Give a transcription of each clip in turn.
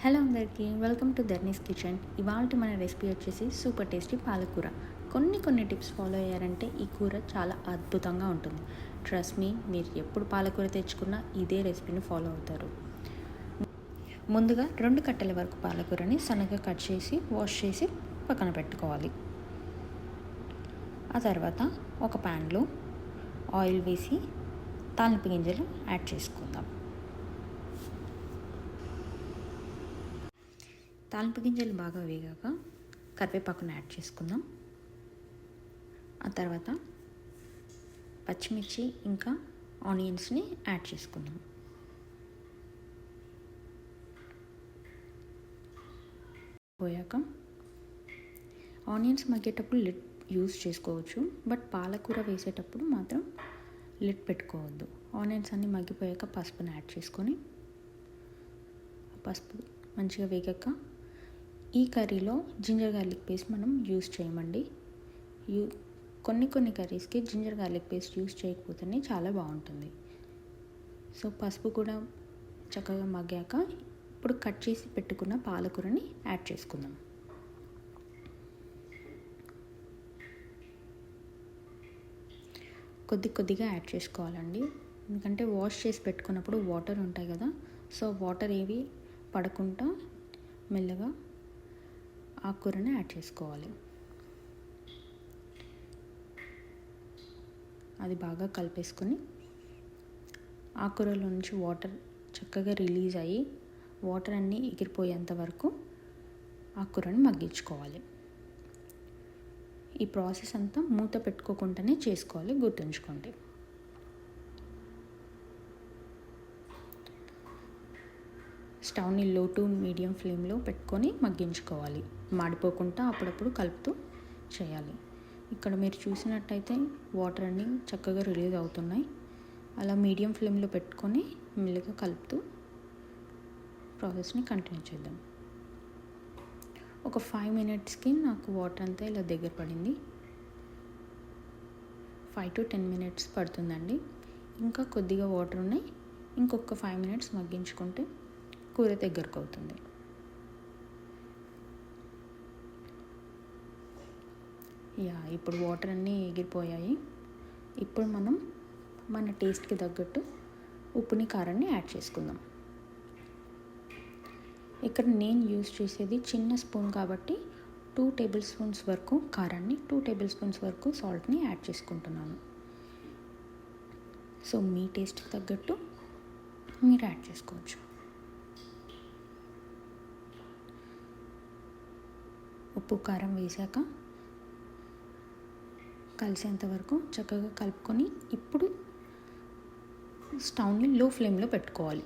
Hello అందరికీ, welcome to ధర్నీస్ kitchen. ఇవాళ మన రెసిపీ వచ్చేసి సూపర్ టేస్టీ పాలకూర. కొన్ని టిప్స్ ఫాలో అయ్యారంటే ఈ కూర చాలా అద్భుతంగా ఉంటుంది. ట్రస్ట్ మీ, మీరు ఎప్పుడు పాలకూర తెచ్చుకున్నా ఇదే రెసిపీని ఫాలో అవుతారు. ముందుగా 2 కట్టల వరకు పాలకూరని సన్నగా కట్ చేసి వాష్ చేసి పక్కన పెట్టుకోవాలి. ఆ తర్వాత ఒక ప్యాన్లో ఆయిల్ వేసి తాలింపు గింజలు యాడ్ చేసుకుందాం. తాలింపు గింజలు బాగా వేగాక కరివేపాకును యాడ్ చేసుకుందాం. ఆ తర్వాత పచ్చిమిర్చి ఇంకా ఆనియన్స్ని యాడ్ చేసుకుందాం. పోయాక ఆనియన్స్ మగ్గేటప్పుడు లిడ్ యూజ్ చేసుకోవచ్చు, బట్ పాలకూర వేసేటప్పుడు మాత్రం లిడ్ పెట్టుకోవద్దు. ఆనియన్స్ అన్నీ మగ్గిపోయాక పసుపుని యాడ్ చేసుకొని పసుపు మంచిగా వేగాక ఈ కర్రీలో జింజర్ గార్లిక్ పేస్ట్ మనం యూస్ చేయమండి. కొన్ని కర్రీస్కి జింజర్ గార్లిక్ పేస్ట్ యూస్ చేయకపోతేనే చాలా బాగుంటుంది. సో పసుపు కూడా చక్కగా మగ్గాక ఇప్పుడు కట్ చేసి పెట్టుకున్న పాలకూరని యాడ్ చేసుకుందాం. కొద్దిగా యాడ్ చేసుకోవాలండి, ఎందుకంటే వాష్ చేసి పెట్టుకున్నప్పుడు వాటర్ ఉంటాయి కదా. సో వాటర్ ఏవి పడకుండా మెల్లగా ఆకుకూరని యాడ్ చేసుకోవాలి. అది బాగా కలిపేసుకొని ఆకుకూరలో నుంచి వాటర్ చక్కగా రిలీజ్ అయ్యి వాటర్ అన్నీ ఎగిరిపోయేంత వరకు ఆకుకూరని మగ్గించుకోవాలి. ఈ ప్రాసెస్ అంతా మూత పెట్టుకోకుండానే చేసుకోవాలి, గుర్తుంచుకోండి. స్టవ్ని లో టు మీడియం ఫ్లేమ్లో పెట్టుకొని మగ్గించుకోవాలి. మాడిపోకుండా అప్పుడప్పుడు కలుపుతూ చేయాలి. ఇక్కడ మీరు చూసినట్టయితే వాటర్ అన్నీ చక్కగా రిలీజ్ అవుతున్నాయి. అలా మీడియం ఫ్లేమ్లో పెట్టుకొని మెల్లిగా కలుపుతూ ప్రాసెస్ని కంటిన్యూ చేద్దాం. ఒక 5 మినిట్స్కి నాకు వాటర్ అంతా ఇలా దగ్గర పడింది. 5 to 10 మినిట్స్ పడుతుందండి. ఇంకా కొద్దిగా వాటర్ ఉన్నాయి. ఇంకొక 5 మినిట్స్ మగ్గించుకుంటే కూర దగ్గరకు అవుతుంది. ఇప్పుడు వాటర్ అన్నీ ఎగిరిపోయాయి. ఇప్పుడు మనం మన టేస్ట్కి తగ్గట్టు ఉప్పుని కారాన్ని యాడ్ చేసుకుందాం. ఇక్కడ నేను యూజ్ చేసేది చిన్న స్పూన్ కాబట్టి 2 టేబుల్ స్పూన్స్ వరకు కారాన్ని, 2 టేబుల్ స్పూన్స్ వరకు సాల్ట్ని యాడ్ చేసుకుంటున్నాను. సో మీ టేస్ట్కి తగ్గట్టు మీరు యాడ్ చేసుకోవచ్చు. ఉప్పు కారం వేసాక కలిసేంత వరకు చక్కగా కలుపుకొని ఇప్పుడు స్టవ్ని లో ఫ్లేమ్లో పెట్టుకోవాలి.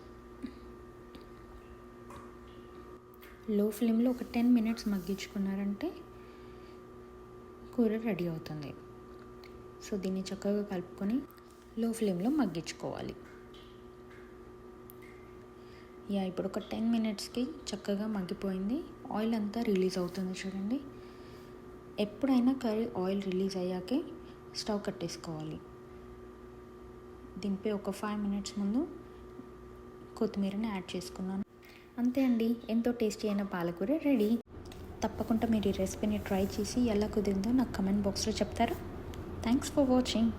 లో ఫ్లేమ్లో ఒక 10 మినిట్స్ మగ్గించుకున్నారంటే కూర రెడీ అవుతుంది. సో దీన్ని చక్కగా కలుపుకొని లో ఫ్లేమ్లో మగ్గించుకోవాలి. ఇప్పుడు ఒక 10 మినిట్స్కి చక్కగా మగ్గిపోయింది. ఆయిల్ అంతా రిలీజ్ అవుతుంది చూడండి. ఎప్పుడైనా కర్రీ ఆయిల్ రిలీజ్ అయ్యాకే స్టవ్ కట్టేసుకోవాలి. దింపే ఒక 5 మినిట్స్ ముందు కొత్తిమీరని యాడ్ చేసుకున్నాను. అంతే అండి, ఎంతో టేస్టీ అయిన పాలకూర రెడీ. తప్పకుండా మీరు ఈ రెసిపీని ట్రై చేసి ఎలా కుదిరిందో నాకు కమెంట్ బాక్స్లో చెప్తారా? Thanks for watching.